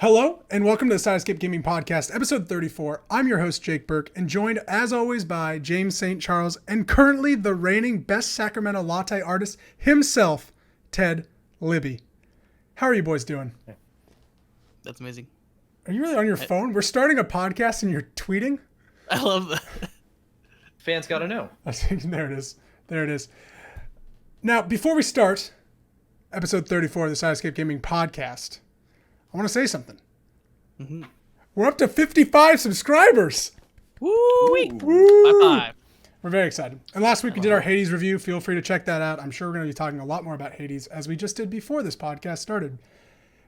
Hello, and welcome to the Sidescape Gaming Podcast, episode 34. I'm your host, Jake Burke, and joined, as always, by James St. Charles, and currently the reigning best Sacramento latte artist himself, Ted Libby. How are you boys doing? That's amazing. Are you really on your phone? We're starting a podcast and you're tweeting? I love that. Fans gotta know. There it is. There it is. Now, before we start episode 34 of the Sidescape Gaming Podcast, I want to say something. Mm-hmm. We're up to 55 subscribers. Woo! Woo! High-five. We're very excited. And last week we did our Hades review. Feel free to check that out. I'm sure we're going to be talking a lot more about Hades as we just did before this podcast started.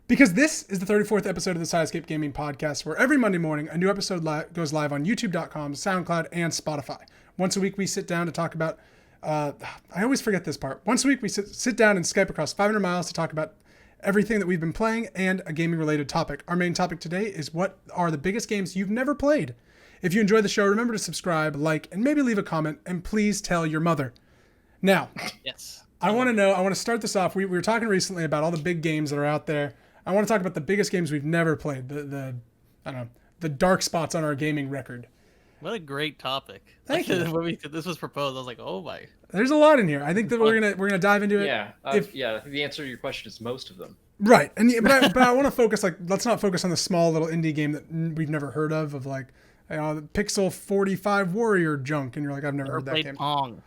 Because this is the 34th episode of the Sidescape Gaming Podcast, where every Monday morning a new episode goes live on YouTube.com, SoundCloud, and Spotify. Once a week we sit down to talk about... I always forget this part. Once a week we sit down and Skype across 500 miles to talk about everything that we've been playing and a gaming related topic. Our main topic today is what are the biggest games you've never played. If you enjoy the show, remember to subscribe, like, and maybe leave a comment, and please tell your mother. Now, Yes. I want to start this off. We were talking recently about all the big games that are out there. I want to talk about the biggest games we've never played, the dark spots on our gaming record. What a great topic. Thank you. When this was proposed, I was like, oh my. There's a lot in here. I think that we're gonna dive into it. Yeah, I think the answer to your question is most of them. Right, but I want to focus, let's not focus on the small little indie game that we've never heard of like, the Pixel 45 Warrior junk, and you're like, I've never heard that game. Pong.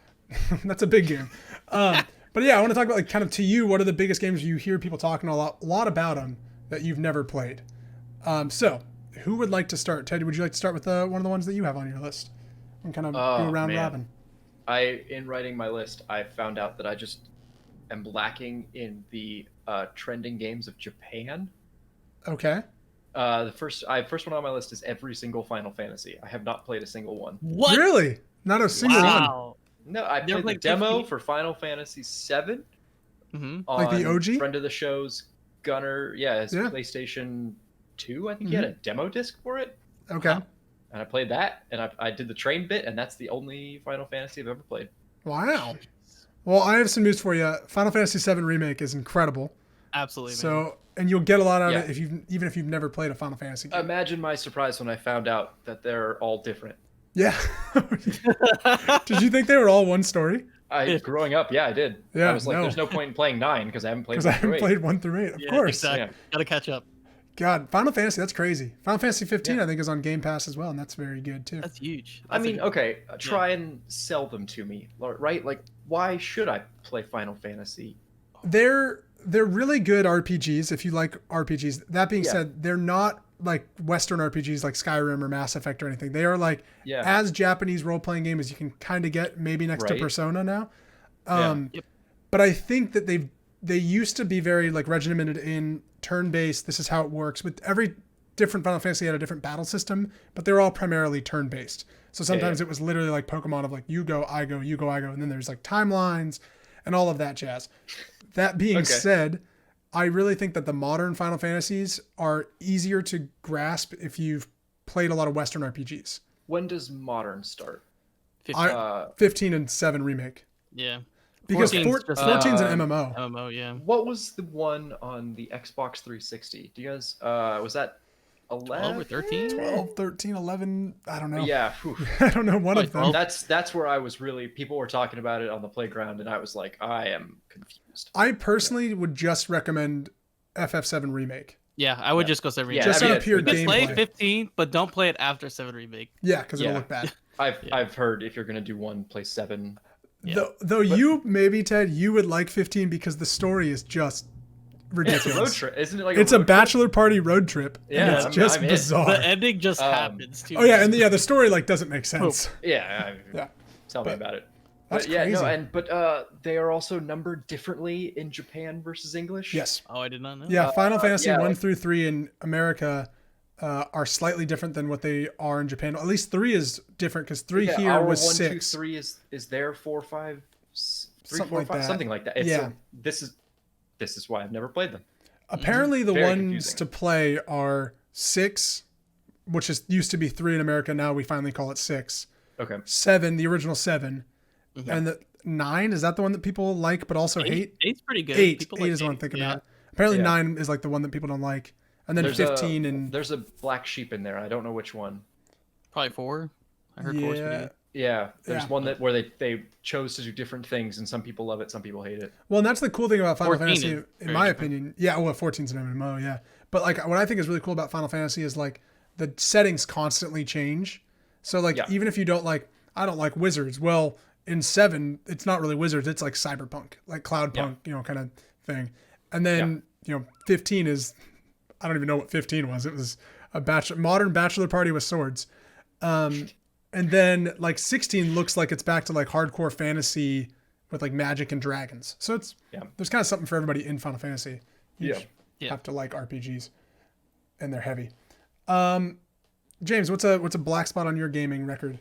That's a big game. But yeah, I want to talk about kind of to you, what are the biggest games you hear people talking a lot about them that you've never played? So who would like to start? Ted, would you like to start with one of the ones that you have on your list and kind of go round robin? In writing my list, I found out that I just am lacking in the trending games of Japan. Okay. The first one on my list is every single Final Fantasy. I have not played a single one. What? Really? Not a single one? Wow. No, I played the demo for Final Fantasy VII. Mm-hmm. On Like the OG? friend of the show's Gunner. Yeah, his PlayStation 2. I think he had a demo disc for it. Okay. And I played that, and I did the train bit, and that's the only Final Fantasy I've ever played. Wow. Well, I have some news for you. Final Fantasy VII Remake is incredible. Absolutely. So, and you'll get a lot out of it even if you've never played a Final Fantasy game. Imagine my surprise when I found out that they're all different. Yeah. Did you think they were all one story? Growing up, I did. Yeah, I was like, there's no point in playing 9 because I haven't played 1 through 8. Of course. Exactly. Yeah. Gotta catch up. God, Final Fantasy, that's crazy. Final Fantasy 15, I think, is on Game Pass as well, and that's very good, too. That's huge. Try and sell them to me, right? Like, why should I play Final Fantasy? They're really good RPGs, if you like RPGs. That being said, they're not like Western RPGs like Skyrim or Mass Effect or anything. They are like as Japanese role-playing game as you can kind of get, maybe next to Persona now. But I think that they used to be very like regimented in turn-based. This is how it works. With every different Final Fantasy had a different battle system, but they're all primarily turn-based. So sometimes it was literally like Pokemon of like you go, I go, you go, I go, and then there's like timelines and all of that jazz. That being said, I really think that the modern Final Fantasies are easier to grasp if you've played a lot of Western RPGs. When does modern start? 15 and 7 remake. Yeah. Because 14's an MMO. MMO, yeah. What was the one on the Xbox 360? Do you guys, was that 11? 12 or 13? 12, 13, 11, I don't know. Yeah. I don't know one of them. That's where I was really, people were talking about it on the playground, and I was like, I am confused. I personally would just recommend FF7 Remake. Yeah, I would just go 7 Remake. Just on a pure gameplay. Play 15, but don't play it after 7 Remake. Yeah, because it'll look bad. I've heard if you're going to do one, play 7. Yeah. Though you, maybe, Ted, you would like 15 because the story is just ridiculous. It's a road trip, isn't it? Like it's a bachelor party road trip. Yeah, and it's just bizarre. The ending just happens too. Oh yeah, and the story like doesn't make sense. Yeah. Tell me about it. That's crazy. But they are also numbered differently in Japan versus English. Yes. Oh, I did not know. Yeah, Final Fantasy 1 through 3 in America are slightly different than what they are in Japan. At least 3 is different because 3 here was 1, 6. 2, 3 is there 4, 5, 3, Something 4, like 5, that. something like that. This is why I've never played them. Apparently, the Very ones confusing. to play are 6, which used to be 3 in America. Now we finally call it 6. Okay. 7, the original 7, and the 9 is that the one that people like but also hate? 8's pretty good. 8 People like is the one I'm thinking about. Apparently 9 is like the one that people don't like. and then 15 and there's a black sheep in there. I don't know which one. Probably 4. I heard 4's pretty good. Yeah, there's one where they chose to do different things, and some people love it, some people hate it. Well, and that's the cool thing about Final Fantasy, in my different. opinion. Yeah, well, 14's an MMO, yeah. But like, what I think is really cool about Final Fantasy is like the settings constantly change. So like, even if you don't like, I don't like wizards. Well, in 7, it's not really wizards. It's like cyberpunk, like cloudpunk, kind of thing. And then 15 is, I don't even know what 15 was. It was a modern bachelor party with swords. And then like 16 looks like it's back to like hardcore fantasy with like magic and dragons. So it's there's kind of something for everybody in Final Fantasy. You have to like RPGs, and they're heavy. James, what's a black spot on your gaming record?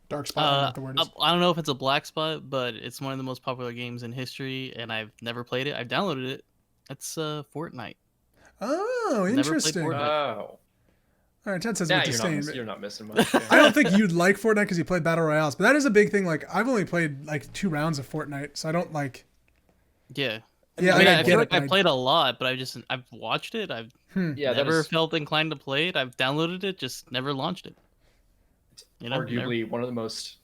Dark spot. I don't know what the word is. I don't know if it's a black spot, but it's one of the most popular games in history, and I've never played it. I've downloaded it. That's Fortnite. Oh, interesting. Never played Fortnite. Oh. All right, Ted says with disdain. You're not missing much. I don't think you'd like Fortnite because you played Battle Royales, but that is a big thing. Like, I've only played like 2 rounds of Fortnite, so I don't like. Yeah. Yeah, I mean, I feel like I played a lot, but I've watched it. I've never felt inclined to play it. I've downloaded it, just never launched it. It's arguably one of the most,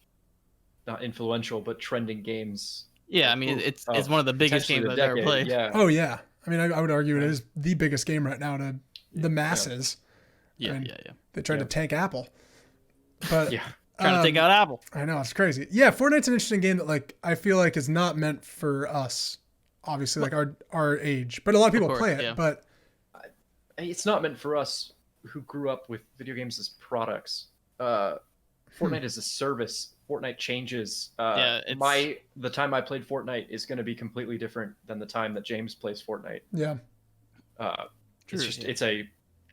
not influential, but trending games. Yeah, I mean, it's one of the biggest games I've ever played. Yeah. Oh yeah, I mean, I would argue it is the biggest game right now to the masses. Yeah. They tried to tank Apple, but trying to take out Apple. I know, it's crazy. Yeah, Fortnite's an interesting game that like I feel like is not meant for us, obviously, like our age. But a lot of people play it. But it's not meant for us who grew up with video games as products. Fortnite is a service. Fortnite changes. The time I played Fortnite is going to be completely different than the time that James plays Fortnite. Yeah. It's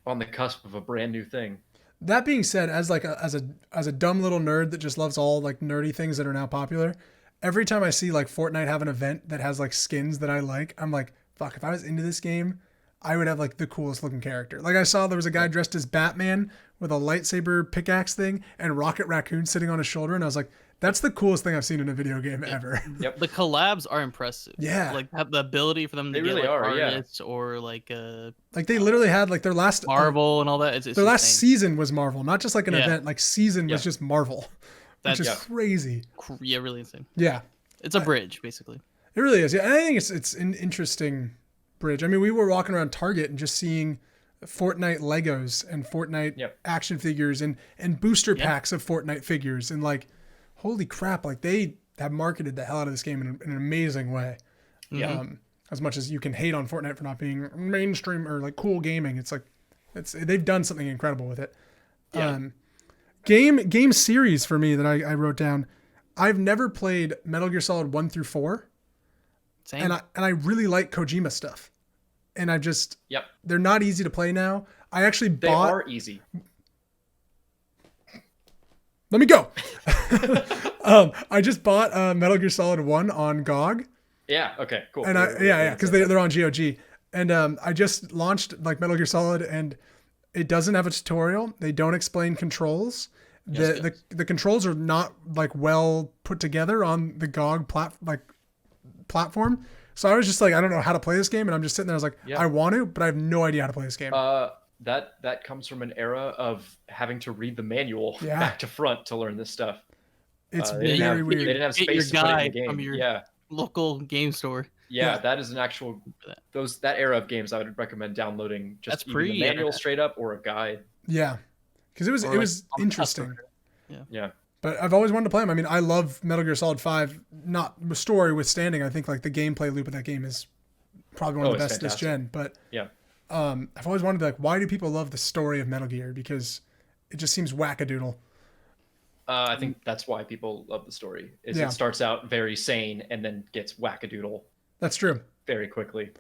on the cusp of a brand new thing. That being said, as a dumb little nerd that just loves all like nerdy things that are now popular, every time I see like Fortnite have an event that has like skins that I like, I'm like, fuck, if I was into this game, I would have like the coolest looking character. Like I saw there was a guy dressed as Batman with a lightsaber pickaxe thing and Rocket Raccoon sitting on his shoulder, and I was like, that's the coolest thing I've seen in a video game ever. Yep. The collabs are impressive. Yeah. Like have the ability for them to get like artists or like they literally had like their last Marvel and all that. It's their last season was Marvel, not just like an event. Like season was just Marvel, which is crazy. Yeah, really insane. Yeah. It's a bridge basically. It really is. Yeah, and I think it's an interesting bridge. I mean, we were walking around Target and just seeing Fortnite Legos and Fortnite action figures and booster packs of Fortnite figures, and like, holy crap, like they have marketed the hell out of this game in an amazing way. As much as you can hate on Fortnite for not being mainstream or like cool gaming, it's like they've done something incredible with it. Game series for me that I wrote down. I've never played Metal Gear Solid 1 through 4. Same. And I really like Kojima stuff. And I just they're not easy to play now. I actually They are easy. Let me go. I just bought Metal Gear Solid 1 on GOG. Yeah, okay, cool. And because they're on GOG. And I just launched like Metal Gear Solid, and it doesn't have a tutorial. They don't explain controls. The controls are not like well put together on the GOG platform. So I was just like, I don't know how to play this game, and I'm just sitting there. I was like, I want to, but I have no idea how to play this game. That comes from an era of having to read the manual back to front to learn this stuff. It's very weird. They didn't have space to put it in the game. From your local game store. Yeah, that is an actual that era of games I would recommend downloading just either the manual straight up or a guide. Yeah, because it was interesting. Yeah. But I've always wanted to play them. I mean, I love Metal Gear Solid 5, not the story withstanding. I think like the gameplay loop of that game is probably one of the best this gen. But I've always wanted to be like, why do people love the story of Metal Gear? Because it just seems wackadoodle. I think that's why people love the story. It starts out very sane and then gets wackadoodle. That's true. Very quickly.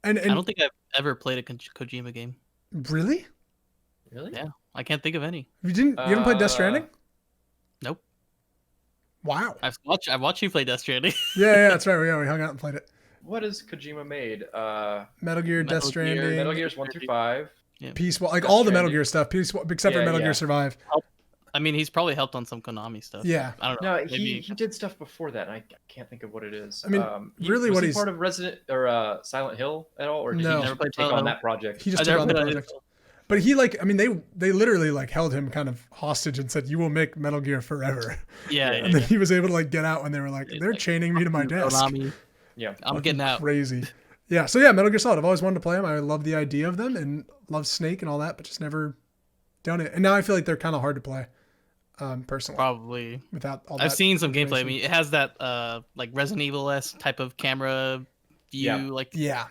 And I don't think I've ever played a Kojima game. Really? Really? Yeah, I can't think of any. You haven't played Death Stranding? Nope. Wow. I've watched you play Death Stranding. yeah, that's right. We hung out and played it. What has Kojima made? Metal Gear, Death Stranding, Metal Gears 1 through 5. Peace, like all the Metal Gear stuff. Peace, except for Metal Gear Survive. I mean, he's probably helped on some Konami stuff. Yeah. I don't know. No, he did stuff before that, and I can't think of what it is. I mean, really, was he part of Resident or Silent Hill at all, or did he never take on that project? He just took on the project. But he they literally held him kind of hostage and said, "You will make Metal Gear forever." Yeah. And then he was able to get out when they were like, "They're chaining me to my desk." Konami. Yeah, I'm getting out. Crazy. Yeah. So yeah, Metal Gear Solid. I've always wanted to play them. I love the idea of them and love Snake and all that, but just never done it. And now I feel like they're kind of hard to play. Personally, probably without all I've seen some gameplay. I mean, it has that Resident Evil-esque type of camera view, yeah.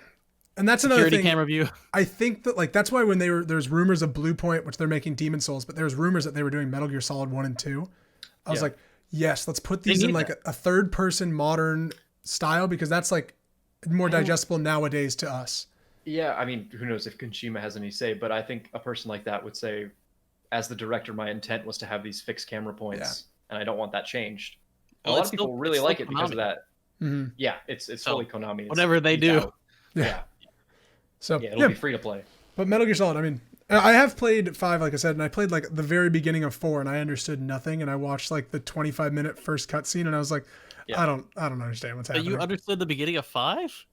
And that's another thing. Camera view. I think that that's why when there's rumors of Blue Point, which they're making Demon Souls, but there's rumors that they were doing Metal Gear Solid 1 and 2. I was like, yes, let's put these in a third person modern style, because that's more digestible nowadays to us. Yeah, I mean, who knows if Kojima has any say, but I think a person like that would say, as the director, my intent was to have these fixed camera points, and I don't want that changed. A lot of people really like it because of that. Mm-hmm. Yeah, it's fully Konami. Whatever they do. Yeah. So it'll be free to play. But Metal Gear Solid, I mean, I have played 5, like I said, and I played the very beginning of 4, and I understood nothing, and I watched the 25-minute first cutscene, and I was like, I don't understand what's happening. But you understood the beginning of 5?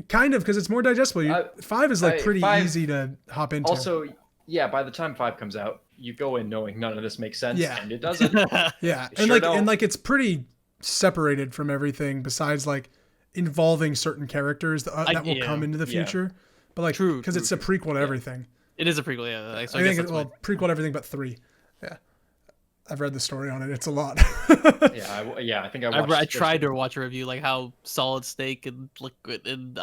Kind of, because it's more digestible. 5 is pretty easy to hop into. Also, yeah, by the time 5 comes out, you go in knowing none of this makes sense, and it doesn't. Yeah, and it's pretty separated from everything besides involving certain characters that will come into the future. But because it's a prequel to everything. It is a prequel, yeah. So I think prequel to everything but 3. Yeah, I've read the story on it. It's a lot. I think I tried to watch a review how Solid Snake and Liquid and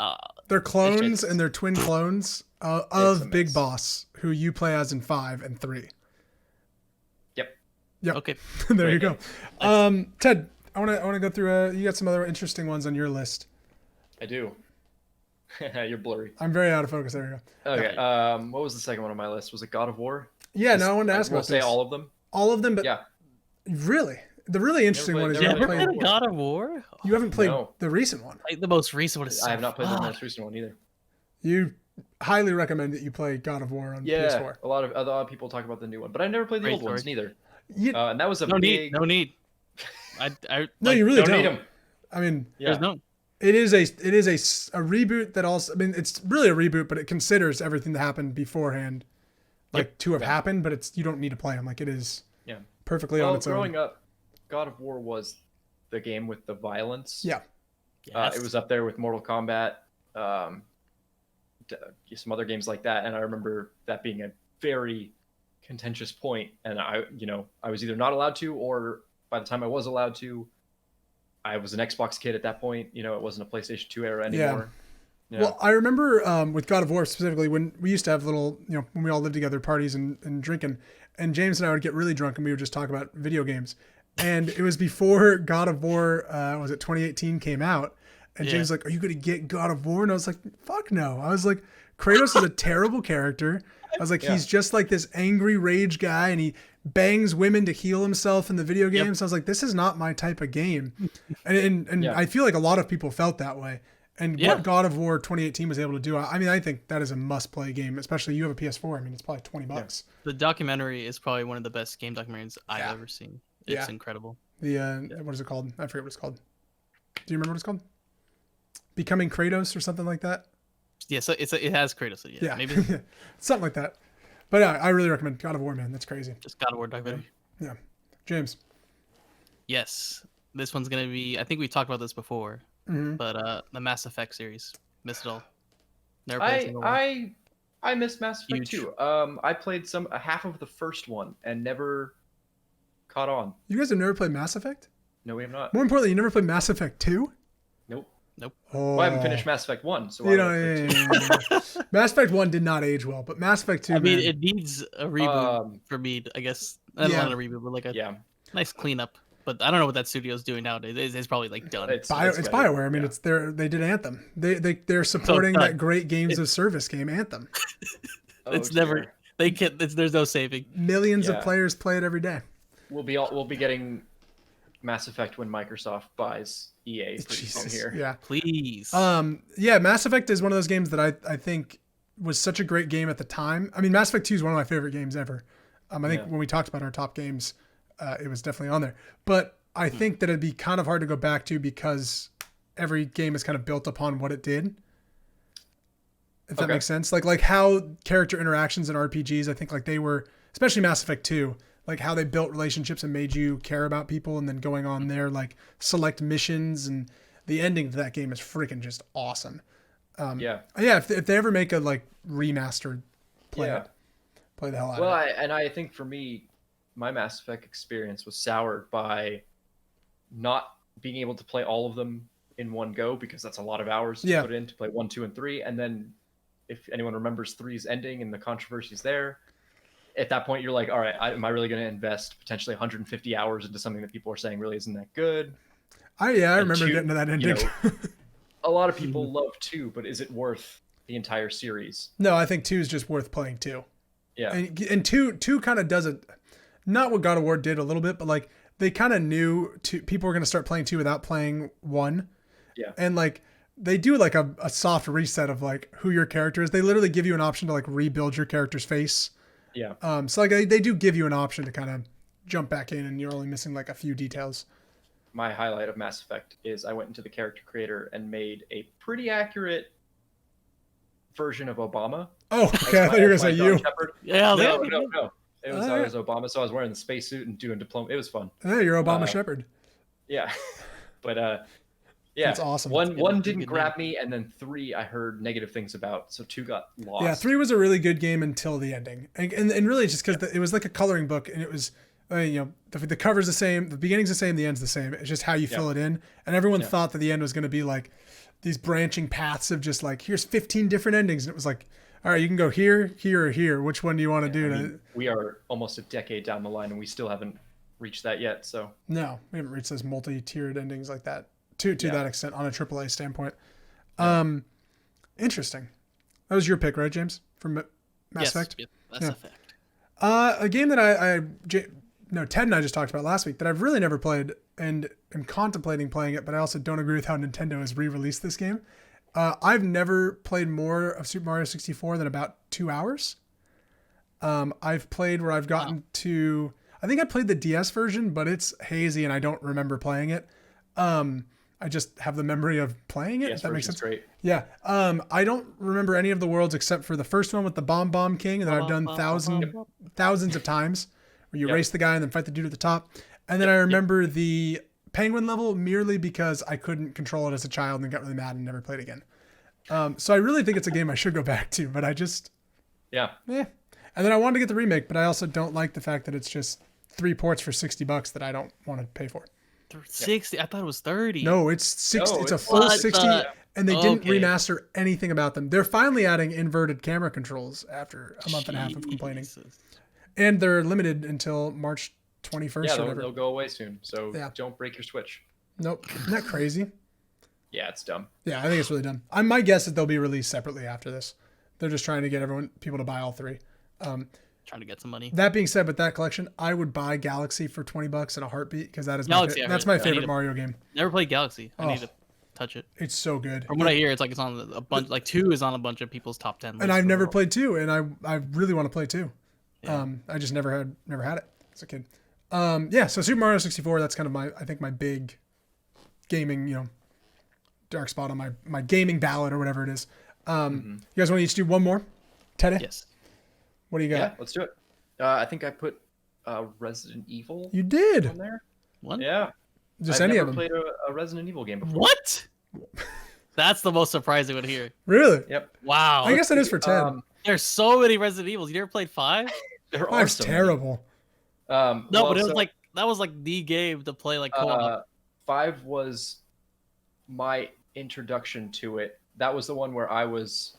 they're clones and they're twin clones of Big Boss, who you play as in 5 and 3. Yep. Okay. There you go. Ted, I want to go through. You got some other interesting ones on your list. I do. You're blurry. I'm very out of focus. There you go. Okay. What was the second one on my list? Was it God of War? Yeah. No, I wanted to ask about this. Say all of them. All of them, but really, the really interesting one is you haven't played God of War. You haven't played the recent one. The most recent one is. I have not played the most recent one either. You highly recommend that you play God of War on PS4. A lot of people talk about the new one, but I never played the old ones neither. And that was no need. No, you really don't need them. I mean, there's no. It is a reboot that also. I mean, it's really a reboot, but it considers everything that happened beforehand, to have happened. But you don't need to play them. It is. Yeah. Perfectly on its own. Growing up, God of War was the game with the violence. Yeah. It was up there with Mortal Kombat, some other games like that, and I remember that being a very contentious point, and I was either not allowed to, or by the time I was allowed to, I was an Xbox kid at that point. It wasn't a PlayStation 2 era anymore. Yeah. Well, I remember with God of War specifically, when we used to have little, when we all lived together, parties and drinking, and James and I would get really drunk and we would just talk about video games. And it was before God of War, 2018 came out. And James was like, "Are you going to get God of War?" And I was like, "Fuck no." I was like, Kratos is a terrible character. I was like, he's just this angry rage guy, and he bangs women to heal himself in the video games. I was like, this is not my type of game. And I feel like a lot of people felt that way. And what God of War 2018 was able to do, I think that is a must-play game, especially you have a PS4. I mean, it's probably $20. Yeah. The documentary is probably one of the best game documentaries I've ever seen. It's incredible. What is it called? I forget what it's called. Do you remember what it's called? Becoming Kratos or something like that? Yeah, so it has Kratos. Yeah, maybe something like that. But I really recommend God of War, man. That's crazy. Just God of War documentary. Yeah, James. Yes, this one's gonna be. I think we talked about this before, but the Mass Effect series. Missed it all. Never played I missed Mass Effect too. I played half of the first one and never caught on. You guys have never played Mass Effect? No, we have not. More importantly, you never played Mass Effect 2? Nope. Oh. Well, I haven't finished Mass Effect 1, so Mass Effect 1 did not age well, but Mass Effect 2, it needs a reboot for me, I guess. Not a reboot, but a nice cleanup. But I don't know what that studio's doing nowadays. It's probably done. It's BioWare. I mean, they did Anthem. They're supporting that great games of service game, Anthem. There's no saving. Millions of players play it every day. We'll be getting Mass Effect when Microsoft buys EA pretty soon here. Yeah, please. Mass Effect is one of those games that I think was such a great game at the time. I mean, Mass Effect 2 is one of my favorite games ever, I think when we talked about our top games, it was definitely on there. But I think that it'd be kind of hard to go back to because every game is kind of built upon what it did. If that makes sense. Like how character interactions in RPGs, I think like they were, especially Mass Effect 2, like how they built relationships and made you care about people, and then going on there, like select missions, and the ending to that game is freaking just awesome. If they ever make a like remastered, play the hell out of it. I think for me, my Mass Effect experience was soured by not being able to play all of them in one go, because that's a lot of hours to put in to play 1, 2, and 3. And then if anyone remembers 3's ending and the controversies there, at that point you're like, all right, am I really going to invest potentially 150 hours into something that people are saying really isn't that good? I remember getting to that ending. A lot of people love 2, but is it worth the entire series? No, I think 2 is just worth playing 2. Yeah. And 2 kind of does it, not what God of War did a little bit, but like they kind of knew people were going to start playing 2 without playing 1. Yeah. And like they do like a soft reset of like who your character is. They literally give you an option to like rebuild your character's face. Yeah. So like they do give you an option to kind of jump back in, and you're only missing like a few details. My highlight of Mass Effect is I went into the character creator and made a pretty accurate version of Obama. Oh, okay. I thought you were going to say you. Shepherd. Yeah. No. It was Obama, so I was wearing the spacesuit and doing diploma. It was fun. Yeah, you're Obama Shepherd. Yeah. But yeah. That's awesome. One didn't grab me, and then 3 I heard negative things about, so 2 got lost. Yeah, 3 was a really good game until the ending. And really just because it was like a coloring book, and it was, the cover's the same, the beginning's the same, the end's the same. It's just how you fill it in. And everyone thought that the end was going to be like these branching paths of just like, here's 15 different endings. And it was like, all right, you can go here, here, or here. Which one do you want to do? I mean, we are almost a decade down the line, and we still haven't reached that yet. So no, we haven't reached those multi-tiered endings like that to that extent on a AAA standpoint. Interesting. That was your pick, right, James, from Mass Effect? Yes, Mass Effect. A game that Ted and I just talked about last week that I've really never played and am contemplating playing it, but I also don't agree with how Nintendo has re-released this game. I've never played more of Super Mario 64 than about 2 hours. I've played where I've gotten to, I think I played the DS version, but it's hazy and I don't remember playing it. I just have the memory of playing it. If that makes sense. Great. Yeah. I don't remember any of the worlds except for the first one with the Bomb King that I've done thousands of times, where you race the guy and then fight the dude at the top. And then I remember the Penguin level merely because I couldn't control it as a child and got really mad and never played again. So I really think it's a game I should go back to, but I just, And then I wanted to get the remake, but I also don't like the fact that it's just 3 ports for $60 that I don't want to pay for. 60? I thought it was 30. No, it's 60. No, it's a full 60, and they didn't remaster anything about them. They're finally adding inverted camera controls after a month and a half of complaining. And they're limited until March 21st. Yeah, they'll go away soon. So don't break your Switch. Nope. Isn't that crazy? Yeah, it's dumb. Yeah, I think it's really dumb. My guess is they'll be released separately after this. They're just trying to get people to buy all 3. Trying to get some money. That being said, with that collection, I would buy Galaxy for $20 in a heartbeat because that is that's my favorite Mario game. Never played Galaxy. I need to touch it. It's so good. From what I hear, it's like it's on a bunch. Like 2 is on a bunch of people's top 10 lists. And I've never played 2, and I really want to play 2. Yeah. I just never had it as a kid. So Super Mario 64. That's kind of my big gaming dark spot on my gaming ballot or whatever it is. You guys want to each do one more? Teddy? Yes. What do you got? Yeah, let's do it. I think I put Resident Evil. You did. On there. What? Yeah. Just I've any never of them. played a Resident Evil game before. What? That's the most surprising one here. Really? Yep. Wow. I guess it is for Ted. There's so many Resident Evils. You never played 5? There are so terrible. No, but it was that was like the game to play like co-op. 5 was my introduction to it. That was the one where I was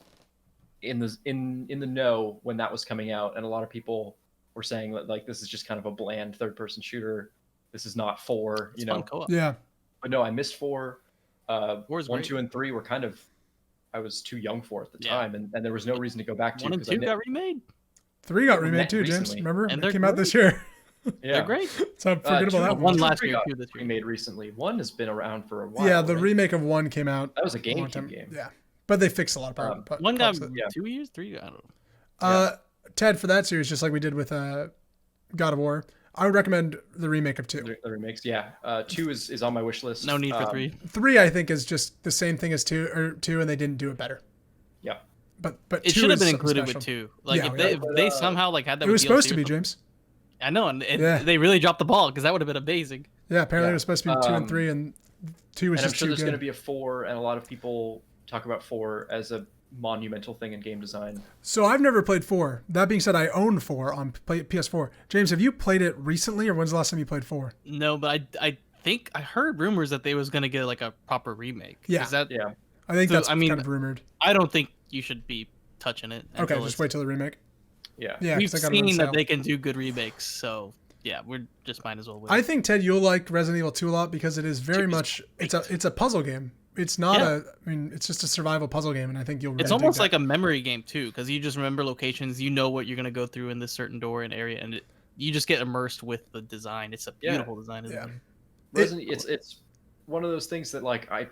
in the know when that was coming out, and a lot of people were saying that like this is just kind of a bland third-person shooter. This is not 4, Fun co-op. Yeah. But no, I missed 4. 1, great. 2, and 3 were kind of I was too young for at the time, and there was no reason to go back to. 1 and 2 got remade. 3 got remade too, James. Recently. Remember? And it came out this year. Yeah, they're great. So forgettable that one last year, 2 this year. Remade recently. 1 has been around for a while. Yeah, the remake of 1 came out. That was a GameCube game. Yeah, but they fixed a lot of problems. 1 got 2 years, 3. I don't know. Ted, for that series, just like we did with God of War. I would recommend the remake of 2. The remakes, yeah. 2 is on my wish list. No need for 3. 3, I think, is just the same thing as 2, and they didn't do it better. Yeah. But it should have been included with 2. Like if they somehow like had that. It was supposed to be, James. I know, and they really dropped the ball because that would have been amazing. Yeah, apparently it was supposed to be 2 and 3, and 2 was and just I'm sure too there's good. going to be a 4, and a lot of people talk about 4 as a monumental thing in game design. So I've never played 4. That being said, I own 4 on PS4. James, have you played it recently, or when's the last time you played 4? No, but I think I heard rumors that they was going to get like a proper remake. Yeah. I think that's kind of rumored. I don't think you should be touching it. Okay, just wait till the remake. Yeah. We've seen that they can do good remakes, so yeah, we're just might as well wait. I think, Ted, you'll like Resident Evil 2 a lot because it is very much it's a puzzle game. It's not it's just a survival puzzle game, and I think you'll really It's almost like a memory game too, because you just remember locations, you know what you're gonna go through in this certain door and area, and you just get immersed with the design. It's a beautiful design, isn't it? It's one of those things that like I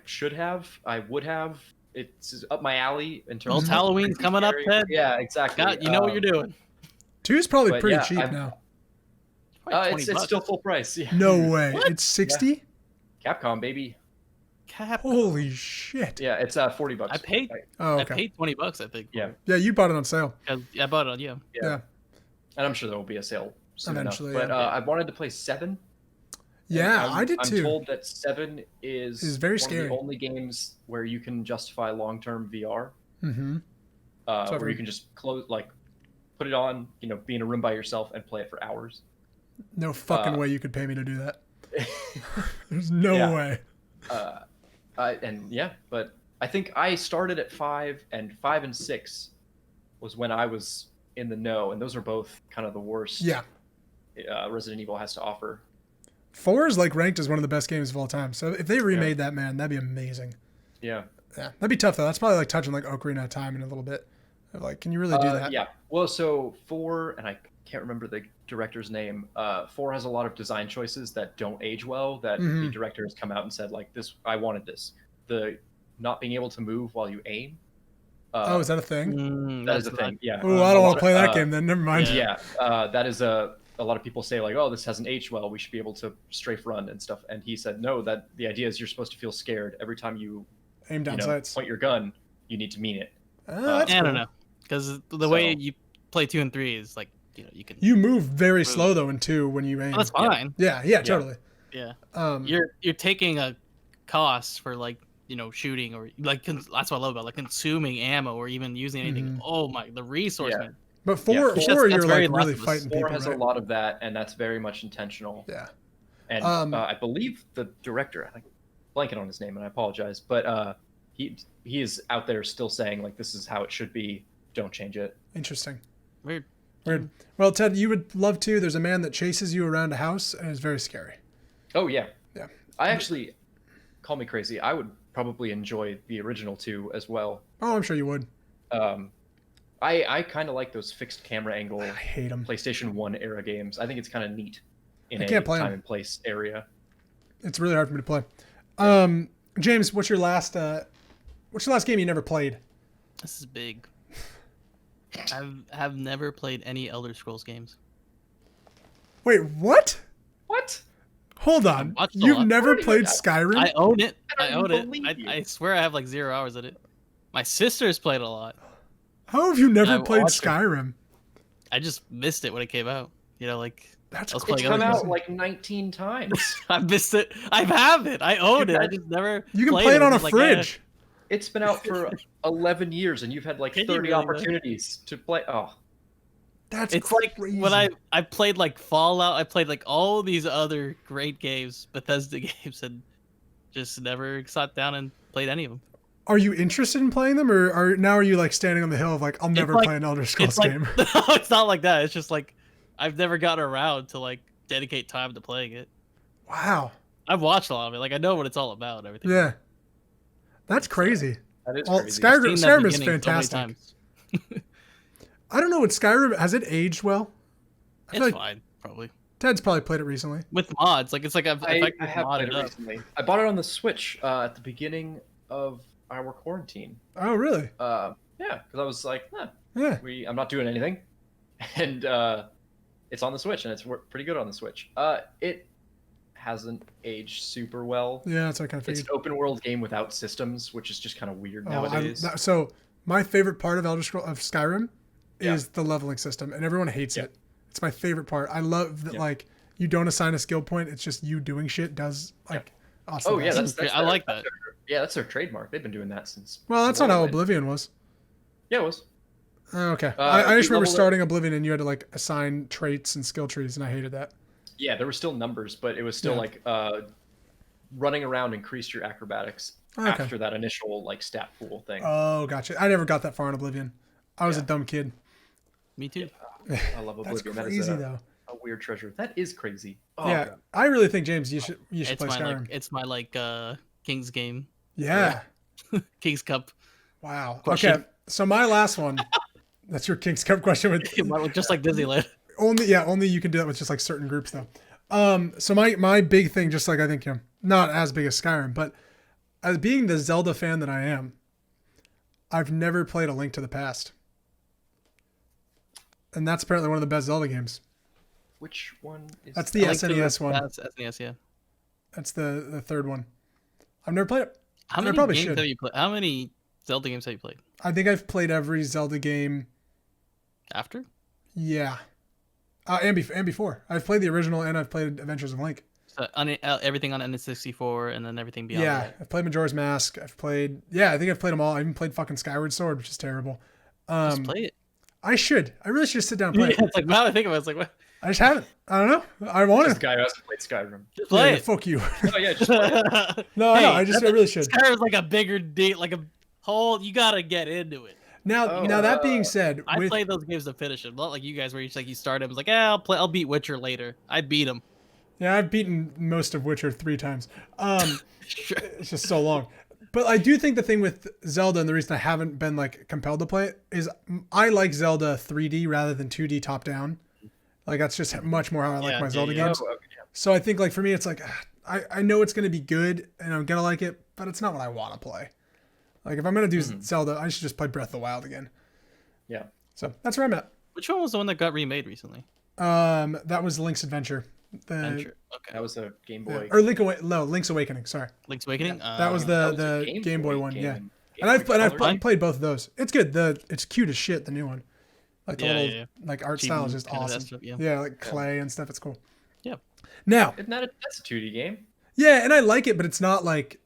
would have. It's up my alley in terms of Halloween's coming up, Ted. Yeah, exactly. God, you know what you're doing. 2 is probably pretty cheap now. It's still full price. Yeah. No way. What? It's 60? Yeah. Capcom, baby. Holy shit. Yeah, it's $40. I paid I paid $20, I think. Yeah. Yeah, you bought it on sale. I bought it on Yeah. And I'm sure there will be a sale soon eventually. Enough. But I wanted to play 7. Yeah, I did too. I'm told that 7 is very one scary. of the only games where you can justify long-term VR. Mm-hmm. Where you can just put it on, be in a room by yourself and play it for hours. No fucking way you could pay me to do that. There's no way. But I think I started at 5, and 5 and 6 was when I was in the know, and those are both kind of the worst. Yeah. Resident Evil has to offer. 4 is like ranked as one of the best games of all time. So if they remade that, man, that'd be amazing. Yeah. Yeah, that'd be tough though. That's probably like touching like Ocarina of Time in a little bit. Like, can you really do that? Yeah. Well, so 4, and I can't remember the director's name. 4 has a lot of design choices that don't age well. That the director has come out and said, like, this, I wanted this. The not being able to move while you aim. Is that a thing? That is a thing. Yeah. Oh, I don't want to play that game then. Never mind. Yeah. That is a lot of people say like, oh, this hasn't aged well. We should be able to strafe run and stuff. And he said, no, that the idea is you're supposed to feel scared every time you aim down sights. Point your gun. You need to mean it. I don't know, because the way you play 2 and 3 is like, you move very slow though in 2 when you aim. Oh, that's fine. Yeah, totally. Yeah. You're taking a cost for like shooting or like that's what I love about like consuming ammo or even using anything. Oh my, the resource. Man. But 4 you're like really fighting 4 people. 4 has a lot of that, and that's very much intentional. Yeah. And I believe the director, I'm blanking on his name, and I apologize, but he is out there still saying like this is how it should be. Don't change it. Interesting. Weird. Well, Ted, you would love to. There's a man that chases you around a house, and it's very scary. Oh yeah. Yeah. I actually, call me crazy, I would probably enjoy the original 2 as well. Oh, I'm sure you would. I kind of like those fixed camera angle. I hate them. PlayStation 1 era games. I think it's kind of neat in I a can't play time and place area. It's really hard for me to play. James, what's your last game you never played? This is big. I've never played any Elder Scrolls games. Wait, what? What? Hold on. You've never played Skyrim? I own it. I swear I have like 0 hours in it. My sister's played a lot. How have you never played Skyrim? I just missed it when it came out. That's it's come out like 19 times. I missed it. I have it. I own it. I just never. You can play it on a fridge. It's been out for 11 years, and you've had like 30 opportunities to play. Oh, that's it's crazy. Like when I played like Fallout. I played like all these other great games, Bethesda games, and just never sat down and played any of them. Are you interested in playing them, or are you like standing on the hill of like I'll never play an Elder Scrolls game? No, it's not like that. It's just like I've never gotten around to like dedicate time to playing it. Wow. I've watched a lot of it. Like I know what it's all about and everything. Yeah. That's crazy. That is crazy. Skyrim is fantastic. I don't know what Skyrim has it aged well. It's fine, probably. Ted's probably played it recently with mods. Like it's like I have played it recently. I bought it on the Switch at the beginning of our quarantine. Oh really? Yeah, because I was like, I'm not doing anything, and It's on the Switch, and it's pretty good on the Switch. It hasn't aged super well. Yeah, that's what I kind of figured. It's an open world game without systems, which is just kind of weird nowadays. So my favorite part of Skyrim is the leveling system, and everyone hates it. It's my favorite part. I love that like you don't assign a skill point; it's just you doing shit. Does like awesome. Oh yeah, that's I like that. That's their trademark. They've been doing that since. Well, that's not how Oblivion was. Yeah, it was. Okay, I just remember starting Oblivion and you had to like assign traits and skill trees, and I hated that. Yeah, there were still numbers, but it was still like running around increased your acrobatics after that initial like stat pool thing. Oh, gotcha. I never got that far in Oblivion. I was a dumb kid. Me too. I love Oblivion. That's crazy that is though. A weird treasure. That is crazy. Oh, yeah, God. I really think James, you should play Skyrim. It's my King's game. Yeah. King's Cup. Wow. Question. Okay, so my last one. That's your King's Cup question with just like Disneyland. Only you can do that with just like certain groups though. So my big thing, just like I think not as big as Skyrim, but as being the Zelda fan that I am, I've never played A Link to the Past. And that's apparently one of the best Zelda games. Which one is That's the SNES one. That's SNES, yeah. That's the third one. I've never played it. How many games have you played? How many Zelda games have you played? I think I've played every Zelda game. After? Yeah. And before. I've played the original and I've played Adventures of Link. So everything on N64 and then everything beyond that. I've played Majora's Mask. I think I've played them all. I even played fucking Skyward Sword, which is terrible. Just play it. I should. I really should just sit down and play it. It's like, now I think of it, it's like, what? I just haven't. I don't know. I want to. This guy who hasn't played Skyrim. Just play it. Fuck you. Oh yeah, just play it. No, I know. I really should. Skyrim's like a bigger deal, like a whole. You gotta get into it. Now that being said, I played those games to finish them. Not like you guys, where you start him. It's like, I'll beat Witcher later. I beat him. Yeah, I've beaten most of Witcher 3 times. Sure. It's just so long. But I do think the thing with Zelda, and the reason I haven't been like compelled to play it, is I like Zelda 3D rather than 2D top down. Like that's just much more how I like my Zelda games. So I think like for me, it's like I know it's gonna be good and I'm gonna like it, but it's not what I want to play. Like if I'm gonna do Zelda, I should just play Breath of the Wild again. Yeah. So that's where I'm at. Which one was the one that got remade recently? That was Link's Adventure. Okay. That was a Game Boy. Or Link's Awakening. Sorry. Link's Awakening. That was the Game Boy one. Yeah. And I've played both of those. It's good. It's cute as shit. The new one, like the little like art style is just awesome. Stuff, like clay and stuff. It's cool. Yeah. Now, that's a 2D game. Yeah, and I like it, but it's not like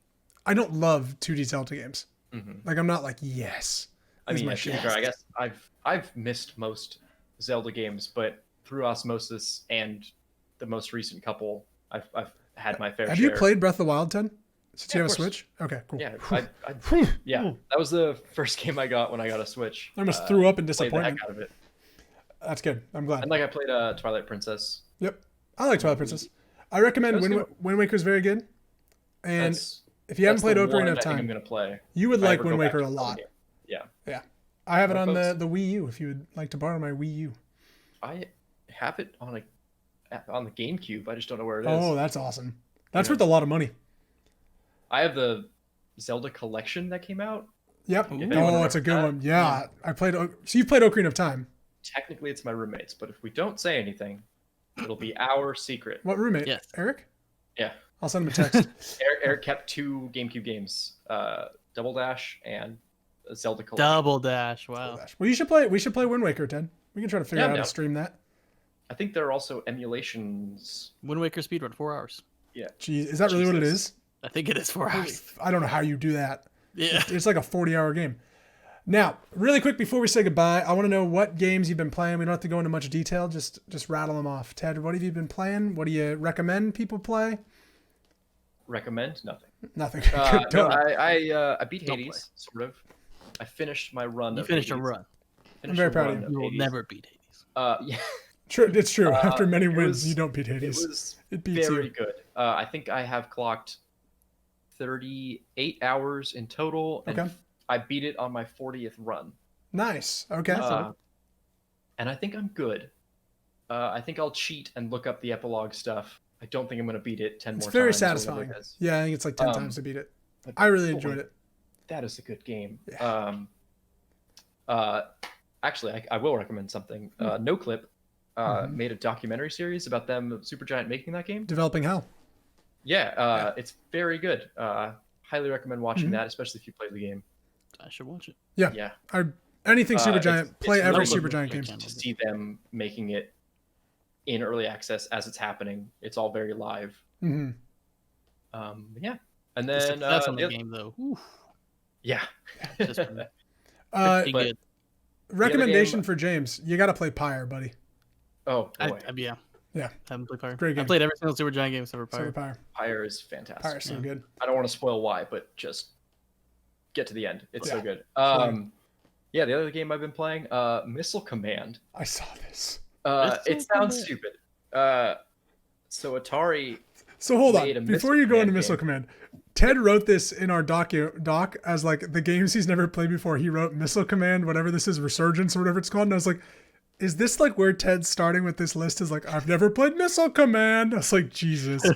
I don't love 2D Zelda games. Mm-hmm. Like I'm not like yes. I mean, I guess I've missed most Zelda games, but through osmosis and the most recent couple, I've had my fair share. Have you played Breath of the Wild, Ted? Since you have a Switch? Okay, cool. Yeah, that was the first game I got when I got a Switch. I almost threw up in disappointment. The heck out of it. That's good. I'm glad. And like I played Twilight Princess. Yep, I like Twilight Princess. I recommend Wind Waker is very good. And if you haven't played Ocarina of Time, I'm gonna play. You would like Wind Waker a lot. Yeah. Yeah. I have it on the Wii U. If you would like to borrow my Wii U. I have it on the GameCube. I just don't know where it is. Oh, that's awesome. That's worth a lot of money. I have the Zelda collection that came out. Yep. Oh, it's a good one. Yeah. I played. So you played Ocarina of Time. Technically, it's my roommate's, but if we don't say anything, it'll be our secret. What roommate? Yes. Eric? Yeah. I'll send him a text. Eric kept 2 GameCube games, Double Dash and Zelda collection. Double Dash. Wow. Double Dash. Well, we should play Wind Waker, Ted. We can try to figure out how to stream that. I think there are also emulations. Wind Waker speedrun 4 hours. Yeah. Jeez, is that really what it is? I think it is 4 hours. I don't know how you do that. Yeah. It's like a 40-hour game. Now, really quick before we say goodbye, I want to know what games you've been playing. We don't have to go into much detail. Just rattle them off. Ted, what have you been playing? What do you recommend people play? Recommend? Nothing. Nothing. No, I beat Hades, sort of. I finished my run. You finished a run. I'm very proud of you. You will never beat Hades. Yeah. True, it's true. After many wins, you don't beat Hades. It beats very good. I think I have clocked 38 hours in total. And I beat it on my 40th run. Nice. Okay. And I think I'm good. I think I'll cheat and look up the epilogue stuff. I don't think I'm going to beat it 10 more times. It's very satisfying. Yeah, I think it's like 10 times to beat it. I really enjoyed it. That is a good game. Yeah. Actually, I will recommend something. No Clip made a documentary series about them, Supergiant, making that game. Developing Hell. Yeah, it's very good. Highly recommend watching that, especially if you play the game. I should watch it. Yeah. Anything Supergiant, play every Supergiant game. To see them making it in early access as it's happening. It's all very live. Mm-hmm. Yeah. And then that's on the game though. Oof. Yeah. Just pretty good. Recommendation for James: you got to play Pyre, buddy. Oh boy. Yeah. Yeah. Haven't played Pyre. Great game. I played every single Supergiant game except for Pyre. Pyre is fantastic. Pyre's so good. I don't want to spoil why, but just get to the end. It's so good. Yeah, the other game I've been playing, Missile Command. I saw this. It sounds stupid. So Atari. So hold on, before you go into Missile Command, Ted wrote this in our doc as like the games he's never played before. He wrote Missile Command, whatever this is, Resurgence or whatever it's called. And I was like, is this like where Ted's starting with this list? Is like, I've never played Missile Command. I was like, Jesus. All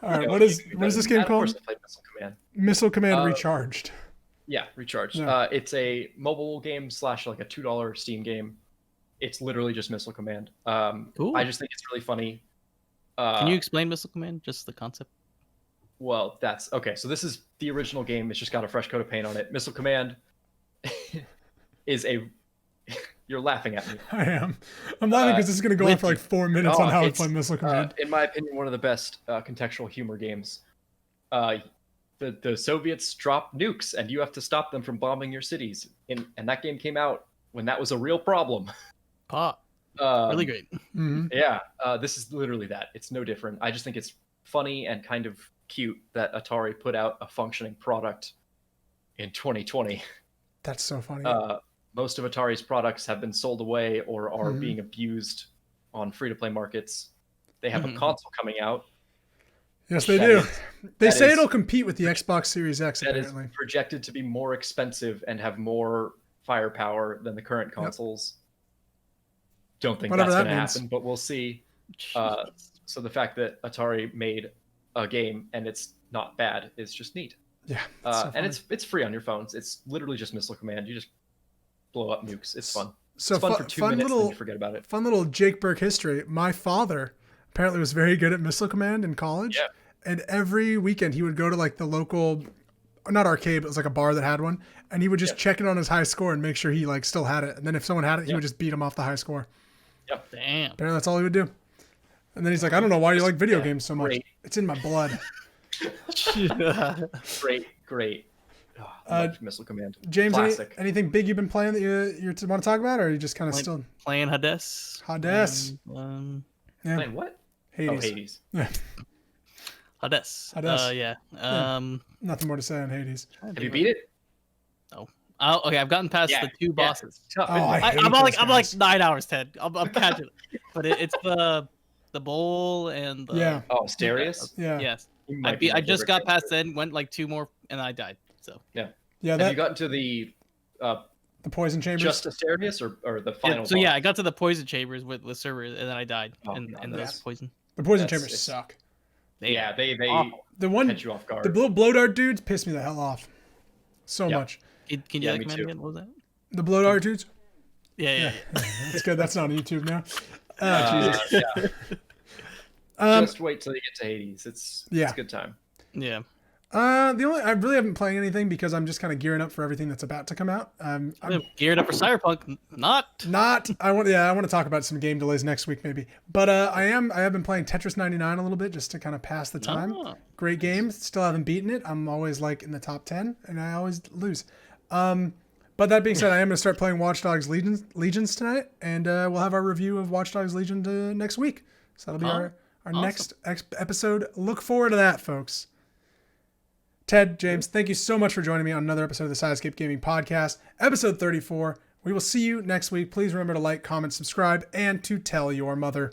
right, what is this game called? I played Missile Command. Missile Command Recharged. Yeah, Recharged. Yeah. It's a mobile game / like a $2 Steam game. It's literally just Missile Command. Cool. I just think it's really funny. Can you explain Missile Command? Just the concept? Well, that's okay. So this is the original game. It's just got a fresh coat of paint on it. Missile Command is a. You're laughing at me. I am. I'm laughing because this is going to go on for like 4 minutes on how to play Missile Command. In my opinion, one of the best contextual humor games. The Soviets drop nukes, and you have to stop them from bombing your cities. And that game came out when that was a real problem. Really great. Mm-hmm. Yeah, this is literally that. It's no different. I just think it's funny and kind of cute that Atari put out a functioning product in 2020. That's so funny. Most of Atari's products have been sold away or are being abused on free-to-play markets. They have a console coming out. Yes, they do. They say it'll compete with the Xbox Series X, apparently. That is projected to be more expensive and have more firepower than the current consoles. Don't think that's going to happen, but we'll see. So the fact that Atari made a game and it's not bad is just neat. Yeah. And it's free on your phones. It's literally just Missile Command. You just blow up nukes. It's fun. So it's fun for 2 minutes and then you forget about it. Fun little Jake Burke history. My father apparently was very good at Missile Command in college. Yeah. And every weekend he would go to like the local, not arcade, but it was like a bar that had one. And he would just check it on his high score and make sure he like still had it. And then if someone had it, he would just beat him off the high score. Yep. Damn. Apparently that's all he would do. And then he's like, I don't know why you like video games so much. It's in my blood. Great. Missile Command. James, anything big you've been playing that you want to talk about, or are you just kind of still playing Hades? Hades. Playing what? Hades. Oh, Hades. Yeah. Hades. Yeah. Nothing more to say on Hades. Have you beat it? No. Oh, okay. I've gotten past the 2 bosses. I'm like 9 hours, Ted. I'm catching it. But it's the bowl and the Asterius? Yeah. Yes. I just got past then, went like 2 more, and I died. So yeah. Have you gotten to the poison chambers? Just Asterius or the final boss? I got to the poison chambers with Server, and then I died in those poison. The poison chambers suck. They the one catch you off guard. The little blow dart dudes piss me the hell off so much. Can you command again? What was that? The blow dart dudes? Yeah. That's good. That's not on YouTube now. Jesus. Yeah. Just wait till you get to Hades. It's a good time. Yeah. I really haven't playing anything because I'm just kind of gearing up for everything that's about to come out. I'm geared up for Cyberpunk. I want to talk about some game delays next week maybe. But I have been playing Tetris 99 a little bit just to kind of pass the time. Great game. Still haven't beaten it. I'm always like in the top 10 and I always lose. But that being said, I am going to start playing Watch Dogs Legions tonight, and we'll have our review of Watch Dogs Legion next week. So that'll be our next episode. Look forward to that, folks. Ted, James, thank you so much for joining me on another episode of the Sidescape Gaming Podcast, episode 34. We will see you next week. Please remember to like, comment, subscribe, and to tell your mother.